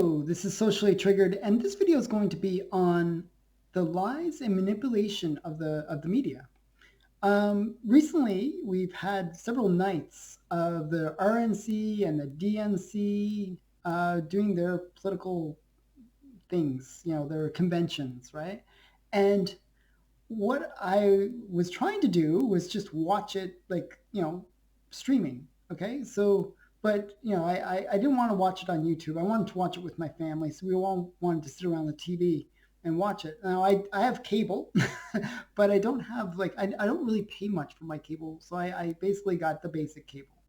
Hello, this is Socially Triggered, and this video is going to be on the lies and manipulation of the media. Recently, we've had several nights of the RNC and the DNC doing their political things, their conventions, right? And what I was trying to do was just watch it streaming. Okay. So, but I didn't want to watch it on YouTube. I wanted to watch it with my family. So we all wanted to sit around the TV and watch it. Now I have cable, but I don't have I don't really pay much for my cable. So I basically got the basic cable.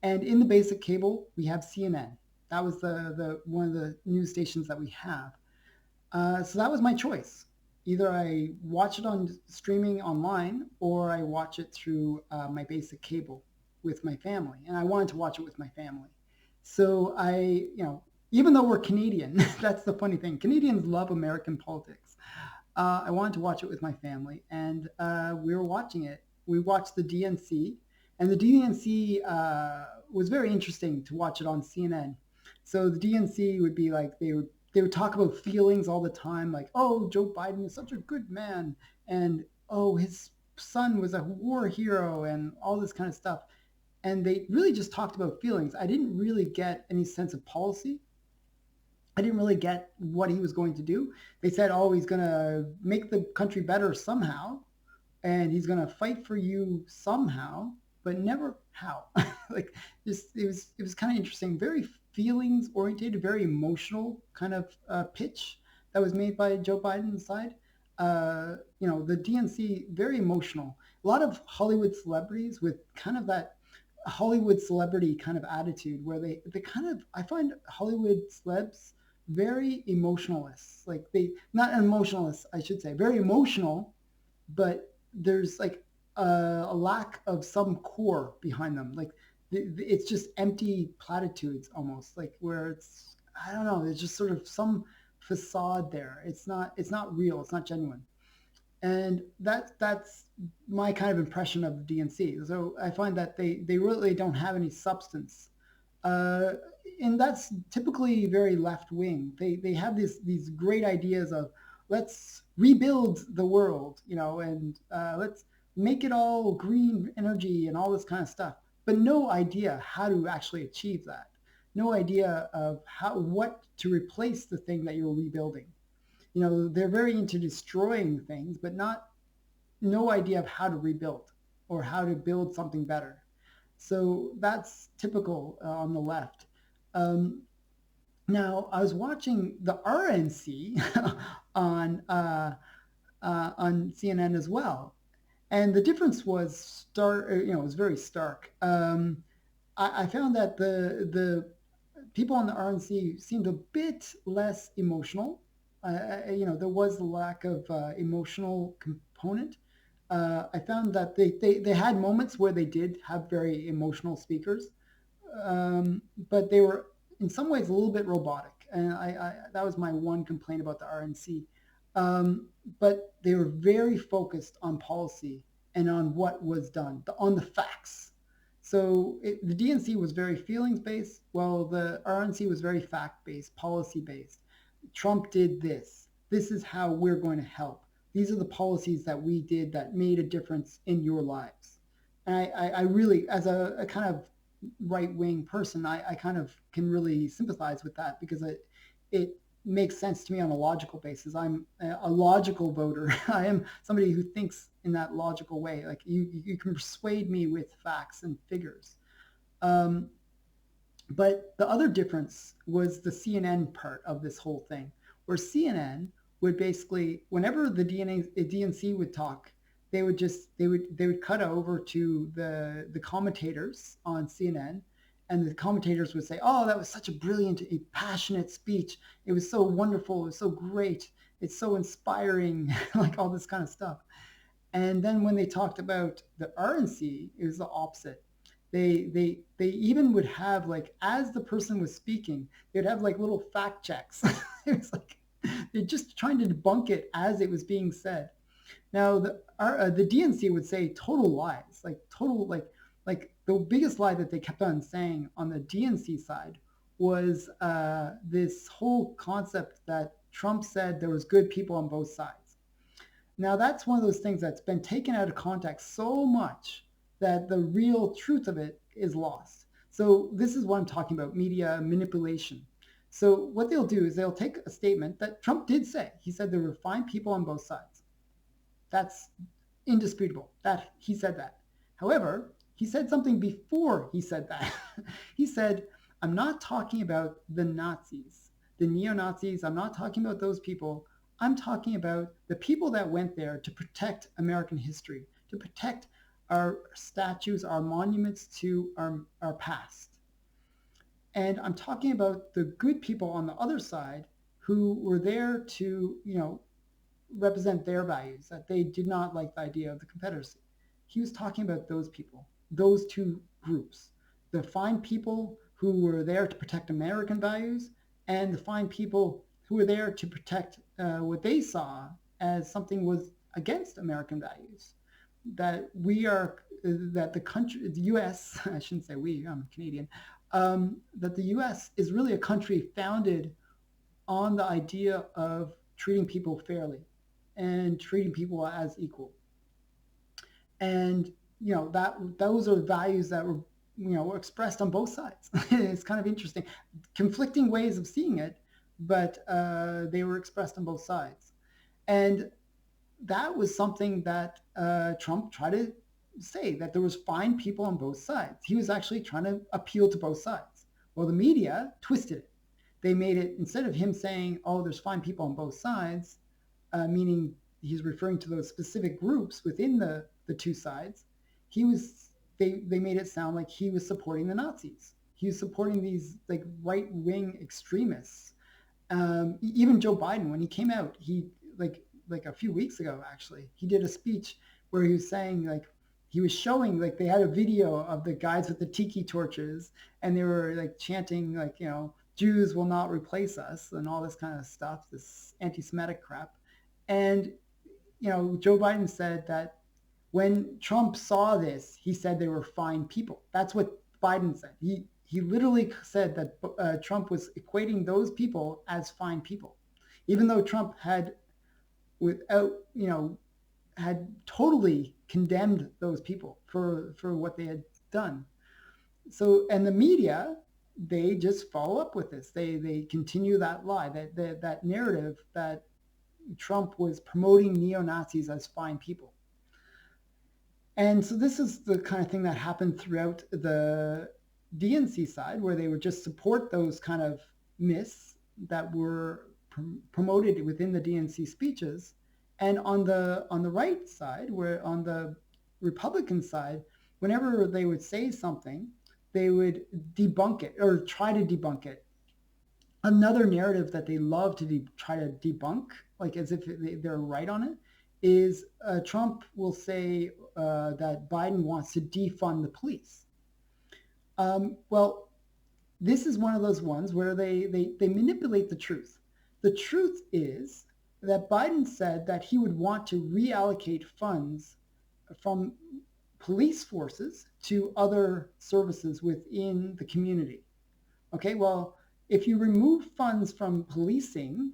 And in the basic cable, we have CNN. That was the one of the news stations that we have. So that was my choice. Either I watch it on streaming online or I watch it through my basic cable with my family. And I wanted to watch it with my family. So even though we're Canadian, that's the funny thing. Canadians love American politics. I wanted to watch it with my family, and we were watching it. We watched the DNC, and the DNC was very interesting to watch it on CNN. So the DNC would be like they would talk about feelings all the time, like, oh, Joe Biden is such a good man, and oh, his son was a war hero, and all this kind of stuff. And they really just talked about feelings. I didn't really get any sense of policy. I didn't really get what he was going to do. They said, oh, he's going to make the country better somehow, and he's going to fight for you somehow, but never how. like just it was kind of interesting, very feelings oriented, very emotional kind of pitch that was made by Joe Biden's side. The DNC, very emotional. A lot of Hollywood celebrities with kind of that Hollywood celebrity kind of attitude where they kind of, I find Hollywood celebs very emotionalist. Like they, not emotionalist, I should say, very emotional, but there's like a lack of some core behind them. Like it's just empty platitudes almost, like where it's, I don't know, there's just sort of some facade there. It's not real. It's not genuine. And that's my kind of impression of the DNC. So I find that they really don't have any substance. Uh, and that's typically very left wing. They have these great ideas of let's rebuild the world, and let's make it all green energy and all this kind of stuff, but no idea how to actually achieve that. No idea of what to replace the thing that you're rebuilding. They're very into destroying things, but no idea of how to rebuild or how to build something better. So that's typical on the left. Um, Now, I was watching the RNC on CNN as well, and the difference was stark. It was very stark. I found that the people on the RNC seemed a bit less emotional. There was a lack of emotional component. I found that they had moments where they did have very emotional speakers, but they were in some ways a little bit robotic. And that was my one complaint about the RNC. But they were very focused on policy and on what was done, on the facts. So the DNC was very feelings based, while the RNC was very fact based, policy based. Trump did this. This is how we're going to help. These are the policies that we did that made a difference in your lives. And I really, as a kind of right wing person, I kind of can really sympathize with that because it makes sense to me on a logical basis. I'm a logical voter. I am somebody who thinks in that logical way. Like you can persuade me with facts and figures. Um, but the other difference was the CNN part of this whole thing, where CNN would basically, whenever the DNC would talk, they would cut over to the commentators on CNN, and the commentators would say, "Oh, that was such a brilliant, a passionate speech. It was so wonderful. It was so great. It's so inspiring," like all this kind of stuff. And then when they talked about the RNC, it was the opposite. They even would have, like, as the person was speaking, they'd have like little fact checks. It was like they're just trying to debunk it as it was being said. Now the DNC would say total lies, like total like the biggest lie that they kept on saying on the DNC side was this whole concept that Trump said there was good people on both sides. Now that's one of those things that's been taken out of context so much that the real truth of it is lost. So this is what I'm talking about, media manipulation. So what they'll do is they'll take a statement that Trump did say. He said there were fine people on both sides. That's indisputable. That he said that. However, he said something before he said that. He said, I'm not talking about the Nazis, the neo-Nazis. I'm not talking about those people. I'm talking about the people that went there to protect American history, to protect our statues, our monuments to our past. And I'm talking about the good people on the other side who were there to, represent their values, that they did not like the idea of the Confederacy. He was talking about those people, those two groups, the fine people who were there to protect American values and the fine people who were there to protect what they saw as something was against American values. That that the country, the U.S., I shouldn't say we, I'm Canadian, that the U.S. is really a country founded on the idea of treating people fairly and treating people as equal. And that those are values that were expressed on both sides. It's kind of interesting, conflicting ways of seeing it, but they were expressed on both sides. And that was something that Trump tried to say, that there was fine people on both sides. He was actually trying to appeal to both sides. Well, the media twisted it. They made it, instead of him saying, oh, there's fine people on both sides, meaning he's referring to those specific groups within the two sides, they made it sound like he was supporting the Nazis. He was supporting these like right-wing extremists. Even Joe Biden, when he came out, he like a few weeks ago, actually, he did a speech where he was saying, like, he was showing, like, they had a video of the guys with the tiki torches and they were like chanting, like, Jews will not replace us and all this kind of stuff, this anti-Semitic crap. And, Joe Biden said that when Trump saw this, he said they were fine people. That's what Biden said. He literally said that Trump was equating those people as fine people, even though Trump had had totally condemned those people for what they had done. So, and the media, they just follow up with this. They continue that lie, that narrative that Trump was promoting neo-Nazis as fine people. And so this is the kind of thing that happened throughout the DNC side, where they would just support those kind of myths that were promoted within the DNC speeches. And on the right side, where on the Republican side, whenever they would say something, they would debunk it or try to debunk it. Another narrative that they love to try to debunk, like as if they're right on it, is Trump will say that Biden wants to defund the police. Well, this is one of those ones where they manipulate the truth. The truth is that Biden said that he would want to reallocate funds from police forces to other services within the community. Okay, well, if you remove funds from policing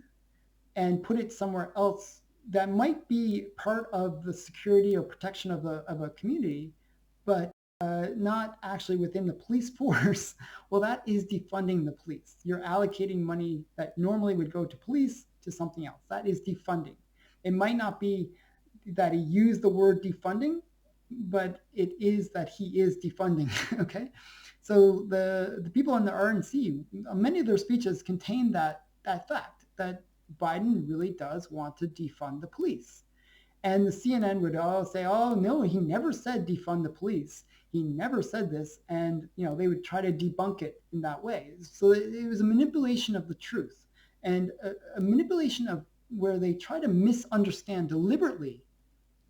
and put it somewhere else, that might be part of the security or protection of a community, but not actually within the police force. Well, that is defunding the police. You're allocating money that normally would go to police to something else. That is defunding. It might not be that he used the word defunding, but it is that he is defunding. Okay, so the people in the RNC, many of their speeches contain that fact that Biden really does want to defund the police. And the CNN would all say, oh, no, he never said defund the police. He never said this. And, they would try to debunk it in that way. So it was a manipulation of the truth, and a manipulation of where they try to misunderstand deliberately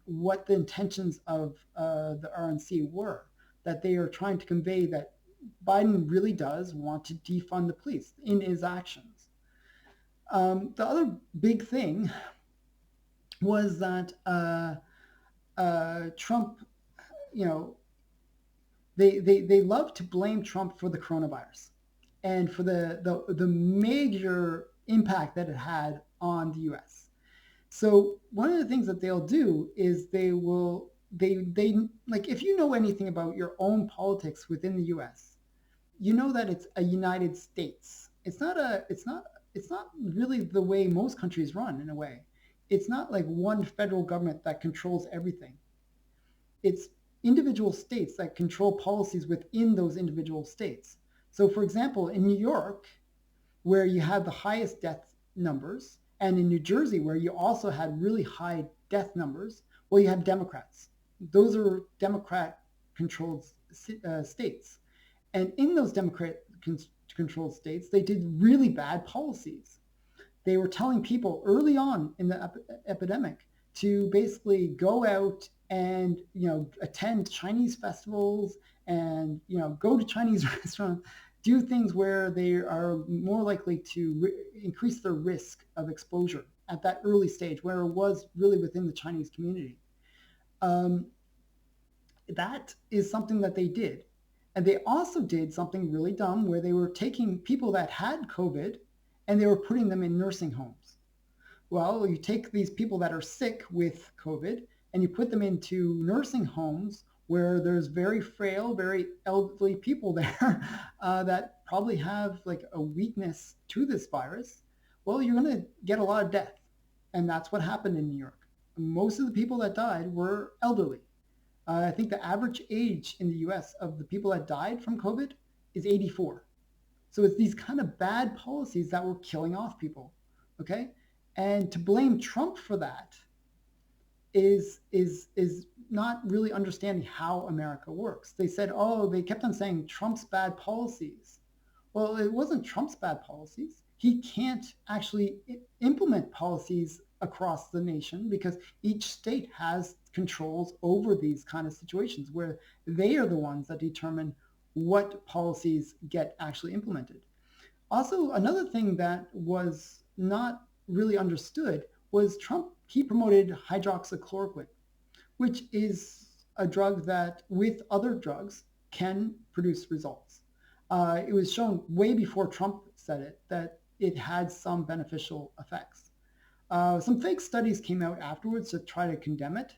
what the intentions of the RNC were, that they are trying to convey that Biden really does want to defund the police in his actions. The other big thing was that Trump, they love to blame Trump for the coronavirus. and for the major impact that it had on the US. So one of the things that they'll do is they like, if you know anything about your own politics within the US, you know that it's a United States. It's not really the way most countries run in a way. It's not like one federal government that controls everything. It's individual states that control policies within those individual states. So for example, in New York, where you had the highest death numbers, and in New Jersey, where you also had really high death numbers, well, you have Democrats. Those are Democrat controlled states. And in those Democrat controlled states, they did really bad policies. They were telling people early on in the epidemic to basically go out and attend Chinese festivals and go to Chinese restaurants, do things where they are more likely to increase their risk of exposure at that early stage, where it was really within the Chinese community. Um, that is something that they did. And they also did something really dumb where they were taking people that had COVID and they were putting them in nursing homes. Well, you take these people that are sick with COVID and you put them into nursing homes where there's very frail, very elderly people there that probably have like a weakness to this virus. Well, you're going to get a lot of death. And that's what happened in New York. Most of the people that died were elderly. I think the average age in the US of the people that died from COVID is 84. So it's these kind of bad policies that were killing off people. Okay. And to blame Trump for that is not really understanding how America works. They said, oh, they kept on saying Trump's bad policies. Well, it wasn't Trump's bad policies. He can't actually implement policies across the nation because each state has controls over these kind of situations where they are the ones that determine what policies get actually implemented. Also, another thing that was not really understood was Trump, he promoted hydroxychloroquine, which is a drug that with other drugs can produce results. It was shown way before Trump said it that it had some beneficial effects. Some fake studies came out afterwards to try to condemn it,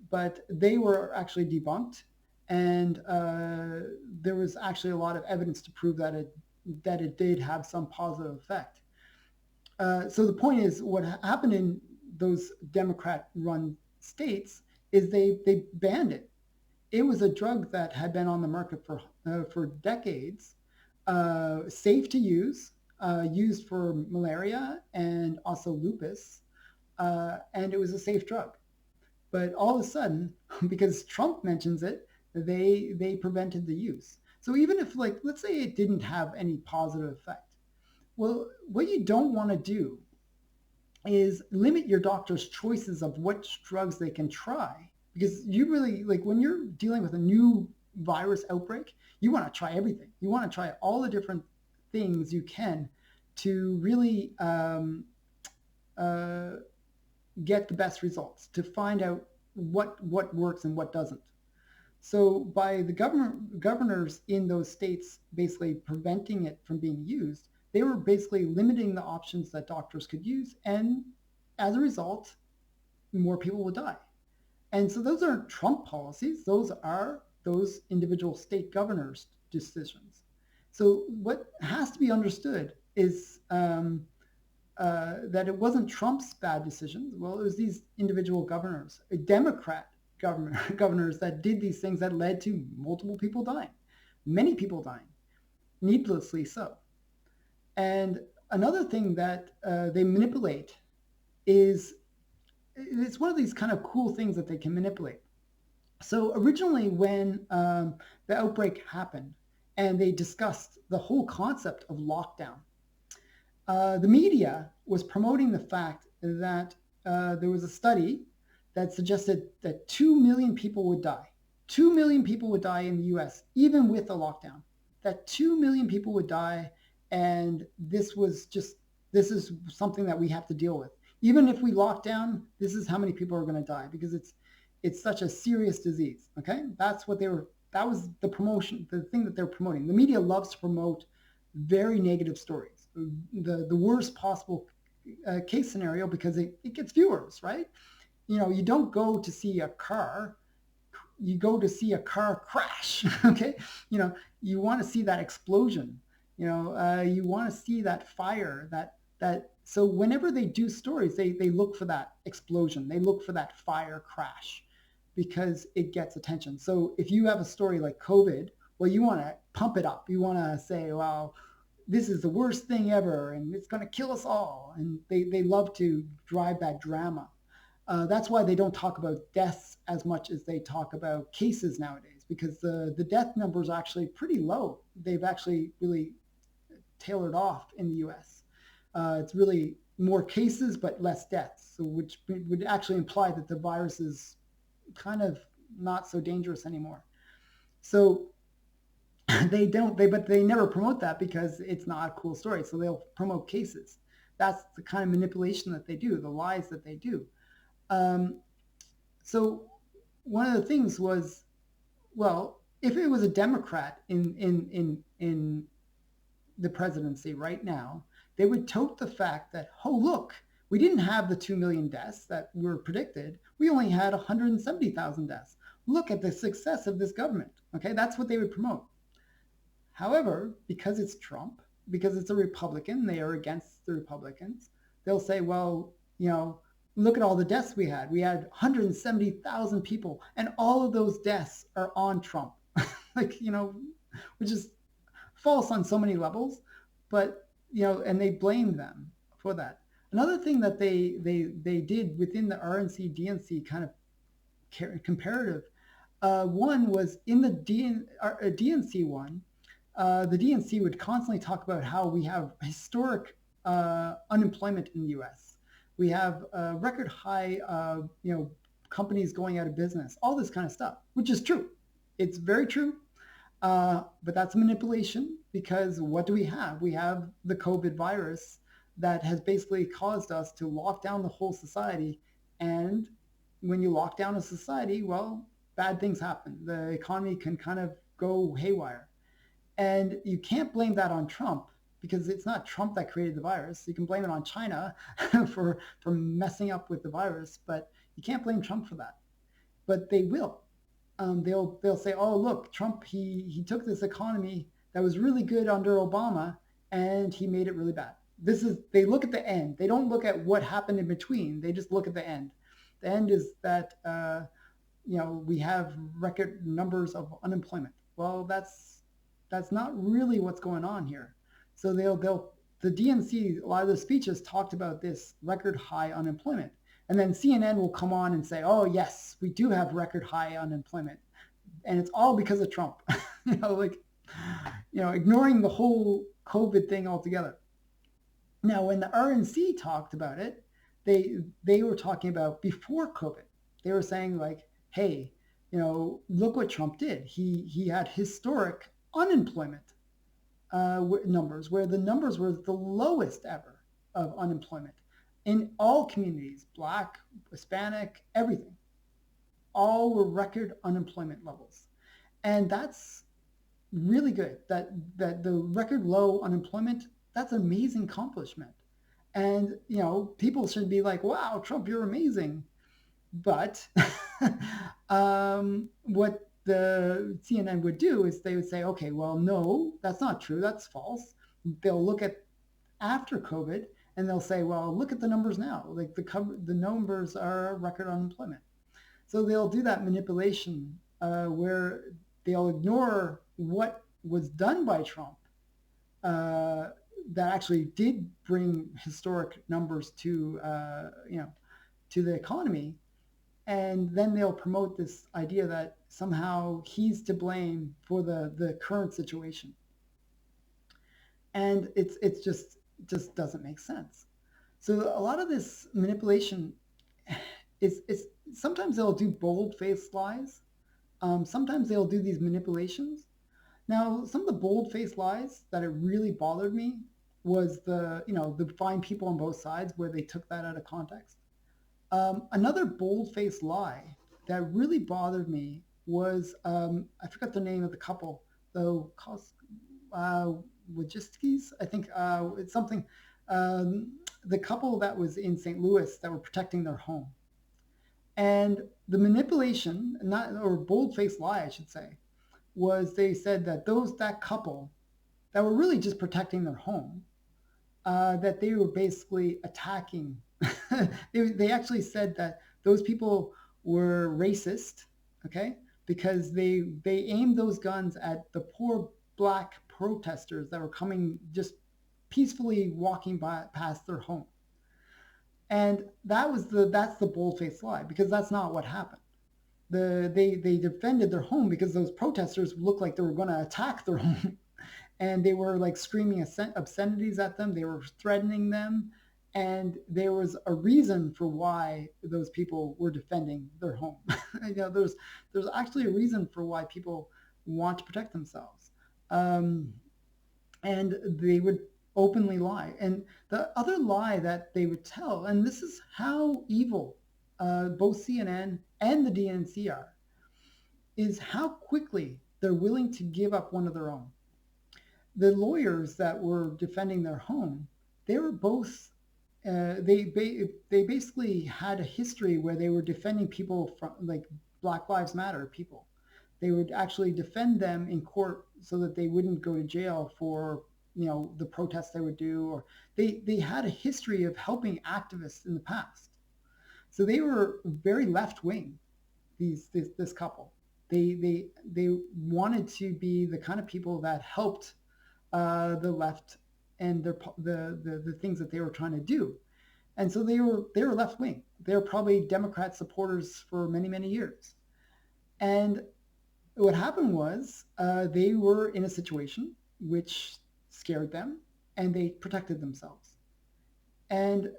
but they were actually debunked. And there was actually a lot of evidence to prove that it did have some positive effect. So the point is, what happened in those Democrat-run states is they banned it. It was a drug that had been on the market for decades, safe to use, used for malaria and also lupus, and it was a safe drug. But all of a sudden, because Trump mentions it, they prevented the use. So even if, like, let's say it didn't have any positive effect, well, what you don't want to do is limit your doctor's choices of which drugs they can try. Because you really, like, when you're dealing with a new virus outbreak, you want to try everything. You want to try all the different things you can to really get the best results, to find out what works and what doesn't. So by the governors in those states basically preventing it from being used, they were basically limiting the options that doctors could use. And as a result, more people would die. And so those aren't Trump policies. Those are those individual state governors' decisions. So what has to be understood is that it wasn't Trump's bad decisions. Well, it was these individual governors, Democrat governors that did these things that led to multiple people dying, many people dying, needlessly so. And another thing that they manipulate is, it's one of these kind of cool things that they can manipulate. So originally when the outbreak happened and they discussed the whole concept of lockdown, the media was promoting the fact that there was a study that suggested that 2 million people would die. 2 million people would die in the US, even with a lockdown. That 2 million people would die, and this is something that we have to deal with. Even if we lock down, this is how many people are going to die because it's such a serious disease. Okay, that was the promotion, the thing that they're promoting. The media loves to promote very negative stories, the worst possible case scenario, because it gets viewers, right? You don't go to see a car, you go to see a car crash. Okay, you want to see that explosion. You want to see that fire. So whenever they do stories, they look for that explosion. They look for that fire crash because it gets attention. So if you have a story like COVID, well, you want to pump it up. You want to say, well, this is the worst thing ever and it's going to kill us all. And they love to drive that drama. That's why they don't talk about deaths as much as they talk about cases nowadays, because the death numbers are actually pretty low. They've actually really tailored off in the US. It's really more cases but less deaths, so which would actually imply that the virus is kind of not so dangerous anymore. So but they never promote that because it's not a cool story. So they'll promote cases. That's the kind of manipulation that they do, the lies that they do. Um, so one of the things was, well, if it was a Democrat in the presidency right now, they would tote the fact that, oh, look, we didn't have the 2 million deaths that were predicted. We only had 170,000 deaths. Look at the success of this government. Okay, that's what they would promote. However, because it's Trump, because it's a Republican, they are against the Republicans, they'll say, well, look at all the deaths we had. We had 170,000 people, and all of those deaths are on Trump. Which is false on so many levels, but, and they blame them for that. Another thing that they did within the RNC, DNC kind of comparative, one was in the DNC one, the DNC would constantly talk about how we have historic unemployment in the U.S. We have record high, companies going out of business, all this kind of stuff, which is true. It's very true. But that's manipulation, because what do we have? We have the COVID virus that has basically caused us to lock down the whole society. And when you lock down a society, well, bad things happen. The economy can kind of go haywire. And you can't blame that on Trump, because it's not Trump that created the virus. You can blame it on China for messing up with the virus, but you can't blame Trump for that. But they will. They'll say, oh, look, Trump, he took this economy that was really good under Obama and he made it really bad. They look at the end. They don't look at what happened in between. They just look at the end. The end is that, we have record numbers of unemployment. Well, that's not really what's going on here. So the DNC, a lot of the speeches talked about this record high unemployment. And then CNN will come on and say, oh, yes, we do have record high unemployment. And it's all because of Trump, ignoring the whole COVID thing altogether. Now, when the RNC talked about it, they were talking about before COVID. They were saying like, hey, look what Trump did. He had historic unemployment numbers, where the numbers were the lowest ever of unemployment in all communities, Black, Hispanic, everything. All were record unemployment levels. And that's really good. That the record low unemployment, that's an amazing accomplishment. And, people should be like, wow, Trump, you're amazing. But what the CNN would do is they would say, okay, well, no, that's not true. That's false. They'll look at after COVID and they'll say, well, look at the numbers now. Like the numbers are record unemployment. So they'll do that manipulation where they'll ignore what was done by Trump that actually did bring historic numbers to the economy. And then they'll promote this idea that somehow he's to blame for the current situation. And it's just doesn't make sense. So a lot of this manipulation is sometimes they'll do bold-faced lies. Sometimes they'll do these manipulations. Now, some of the bold-faced lies that it really bothered me was the find people on both sides, where they took that out of context. Another bold-faced lie that really bothered me was, I forgot the name of the couple, though, Logistics, I think it's something. The couple that was in St. Louis that were protecting their home, and the manipulation, not or bold-faced lie, I should say, was they said that that couple that were really just protecting their home, that they were basically attacking. They actually said that those people were racist, okay, because they aimed those guns at the poor black protesters that were coming just peacefully walking by past their home. And that's the bold-faced lie, because that's not what happened. They defended their home because those protesters looked like they were going to attack their home, and they were like screaming obscenities at them. They were threatening them, and there was a reason for why those people were defending their home. There's actually a reason for why people want to protect themselves, um, and they would openly lie. And the other lie that they would tell, and this is how evil both CNN and the DNC are, is how quickly they're willing to give up one of their own. The lawyers that were defending their home, they were both they basically had a history where they were defending people from like Black Lives Matter people. They would actually defend them in court so that they wouldn't go to jail for the protests they would do, or they had a history of helping activists in the past. So they were very left wing. This couple, they wanted to be the kind of people that helped the left and the things that they were trying to do. And so they were left wing. They were probably Democrat supporters for many years. And what happened was they were in a situation which scared them, and they protected themselves. And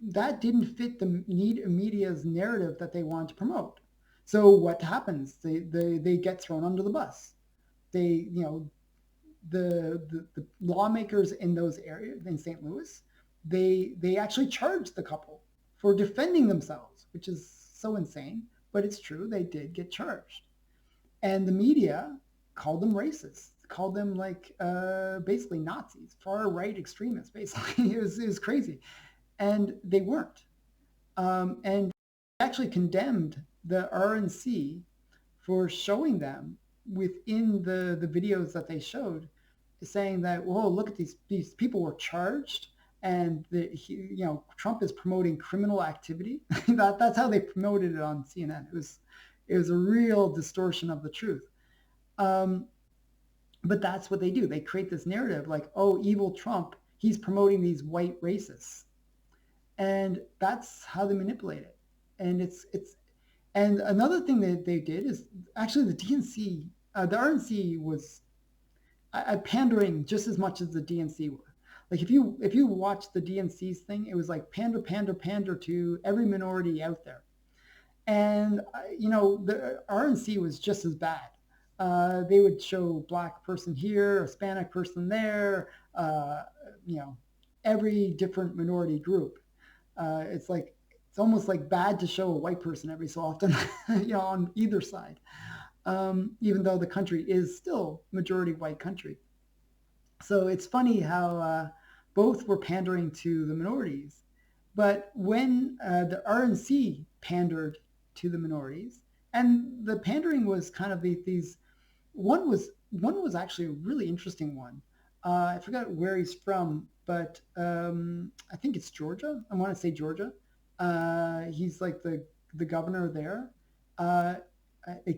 that didn't fit the media's narrative that they wanted to promote. So what happens? They get thrown under the bus. They, the lawmakers in those areas in St. Louis, they actually charged the couple for defending themselves, which is so insane, but it's true. They did get charged, and the media called them racist, called them like basically Nazis, far right extremists. Basically, it was crazy, and they weren't. And they actually condemned the RNC for showing them within the videos that they showed, saying that, whoa, look at these people were charged, and Trump is promoting criminal activity. That's how they promoted it on CNN. It was a real distortion of the truth. Um, but that's what they do. They create this narrative like, oh, evil Trump, he's promoting these white racists, and that's how they manipulate it. And it's and another thing that they did is actually the DNC, the RNC was pandering just as much as the DNC were. Like if you watch the DNC's thing, it was like pander to every minority out there. And the RNC was just as bad. They would show black person here, Hispanic person there, you know, every different minority group. It's almost like bad to show a white person every so often, on either side, even though the country is still majority white country. So it's funny how both were pandering to the minorities. But when the RNC pandered to the minorities, and the pandering was kind of these, one was actually a really interesting one. I forgot where he's from, but I think it's Georgia. I want to say Georgia. He's like the governor there. Uh,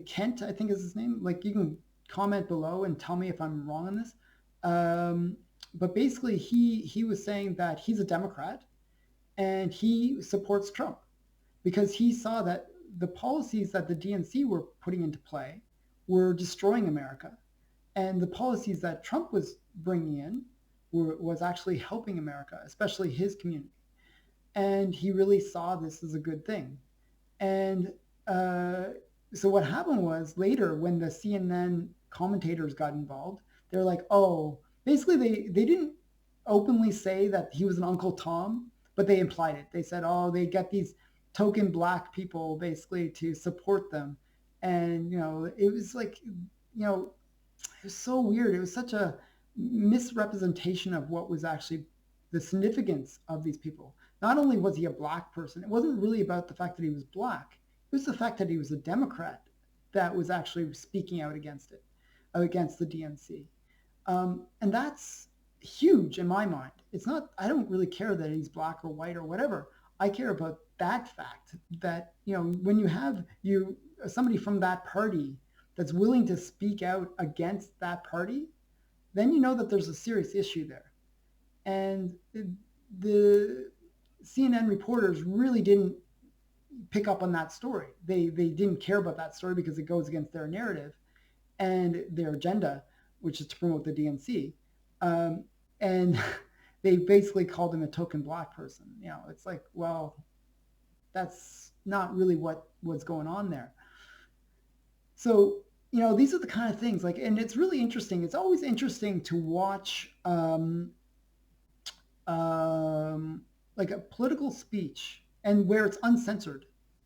Kent, I think is his name. Like you can comment below and tell me if I'm wrong on this. But basically, he was saying that he's a Democrat and he supports Trump because he saw that the policies that the DNC were putting into play were destroying America, and the policies that Trump was bringing in was actually helping America, especially his community. And he really saw this as a good thing. And so what happened was later when the CNN commentators got involved, they're like, oh, basically they didn't openly say that he was an Uncle Tom, but they implied it. They said, oh, they get these token black people basically to support them. And, it was like, it was so weird. It was such a misrepresentation of what was actually the significance of these people. Not only was he a black person, it wasn't really about the fact that he was black. It was the fact that he was a Democrat that was actually speaking out against it, against the DNC. And that's huge in my mind. It's not, I don't really care that he's black or white or whatever. I care about that fact that, when you have somebody from that party that's willing to speak out against that party, then you know that there's a serious issue there. And the CNN reporters really didn't pick up on that story. They didn't care about that story because it goes against their narrative and their agenda, which is to promote the DNC. And they basically called him a token black person. It's like, well, that's not really what was going on there. So, these are the kind of things and it's really interesting. It's always interesting to watch like a political speech and where it's uncensored.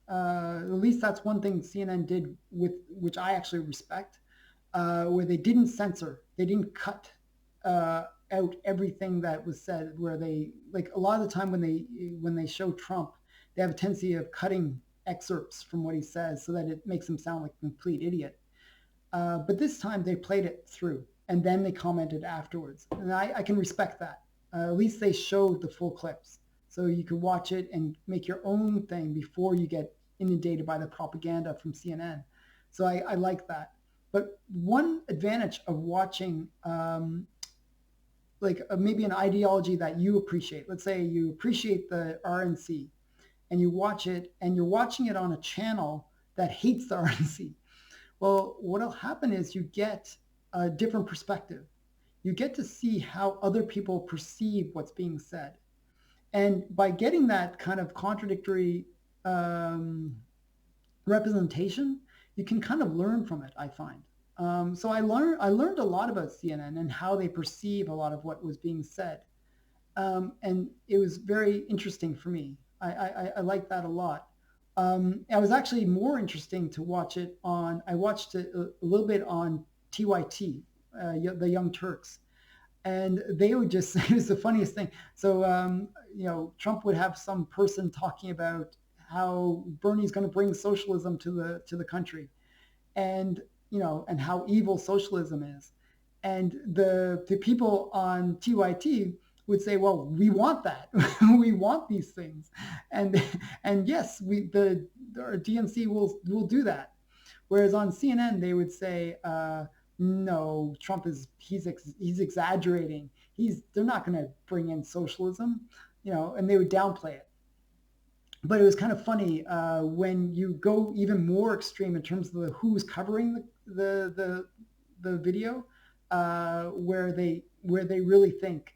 At least that's one thing CNN did, which I actually respect, where they didn't censor, they didn't cut out everything that was said. Where they, like, a lot of the time when they show Trump, they have a tendency of cutting excerpts from what he says so that it makes him sound like a complete idiot. But this time they played it through and then they commented afterwards, and I can respect that. At least they showed the full clips, so you can watch it and make your own thing before you get inundated by the propaganda from CNN. So I like that. But one advantage of watching maybe an ideology that you appreciate, let's say you appreciate the RNC, and you watch it and you're watching it on a channel that hates the RNC. Well, what'll happen is you get a different perspective. You get to see how other people perceive what's being said. And by getting that kind of contradictory representation, you can kind of learn from it, I find. So I learned a lot about CNN and how they perceive a lot of what was being said. And it was very interesting for me. I like that a lot. It was actually more interesting to watch it on, I watched it a little bit on TYT, the Young Turks. And they would just, it was the funniest thing. So, Trump would have some person talking about how Bernie's going to bring socialism to the country, and, and how evil socialism is. And the people on TYT would say, well, we want that. We want these things. And yes, our DNC will do that. Whereas on CNN, they would say, no, Trump he's exaggerating. They're not going to bring in socialism, and they would downplay it. But it was kind of funny when you go even more extreme in terms of who's covering the video, where they really think.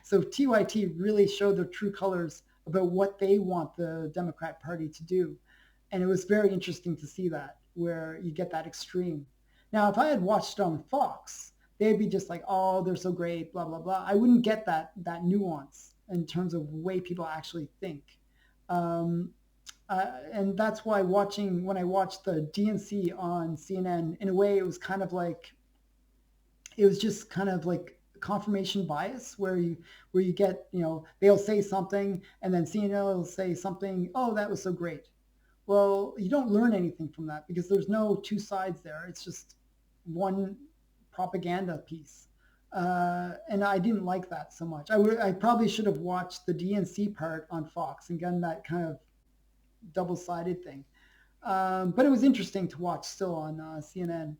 So TYT really showed their true colors about what they want the Democrat Party to do. And it was very interesting to see that, where you get that extreme. Now, if I had watched on Fox, they'd be just like, oh, they're so great, blah, blah, blah. I wouldn't get that nuance in terms of the way people actually think. And that's why when I watched the DNC on CNN, in a way, it was just kind of like confirmation bias, where you get, they'll say something and then CNN will say something, oh, that was so great. Well, you don't learn anything from that because there's no two sides there. It's just one propaganda piece. And I didn't like that so much. I probably should have watched the DNC part on Fox and gotten that kind of double-sided thing. But it was interesting to watch still on CNN.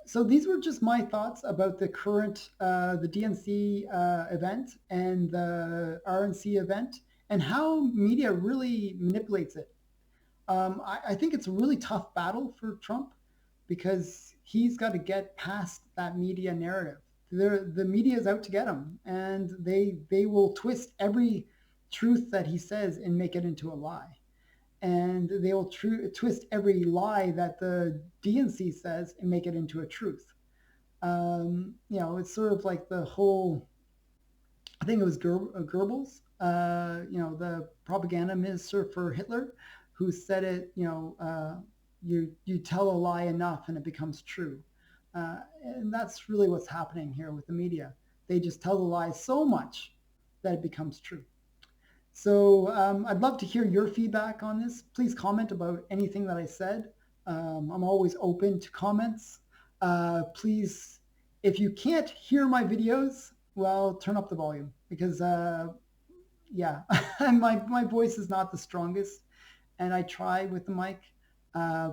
So these were just my thoughts about the current, the DNC event and the RNC event, and how media really manipulates it. I think it's a really tough battle for Trump because he's got to get past that media narrative. The media is out to get him, and they will twist every truth that he says and make it into a lie. And they will twist every lie that the DNC says and make it into a truth. It's sort of like the whole, I think it was Goebbels, the propaganda minister for Hitler, who said it, you tell a lie enough and it becomes true. And that's really what's happening here with the media. they just tell the lie so much that it becomes true. So I'd love to hear your feedback on this. Please comment about anything that I said. I'm always open to comments. Please, if you can't hear my videos, well, turn up the volume because, yeah, my voice is not the strongest, and I try with the mic.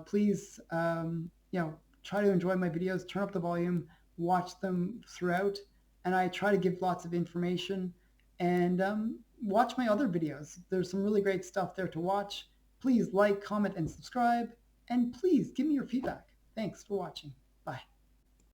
Please, try to enjoy my videos. Turn up the volume, watch them throughout, and I try to give lots of information. And watch my other videos. There's some really great stuff there to watch. Please like, comment, and subscribe. And please give me your feedback. Thanks for watching. Bye.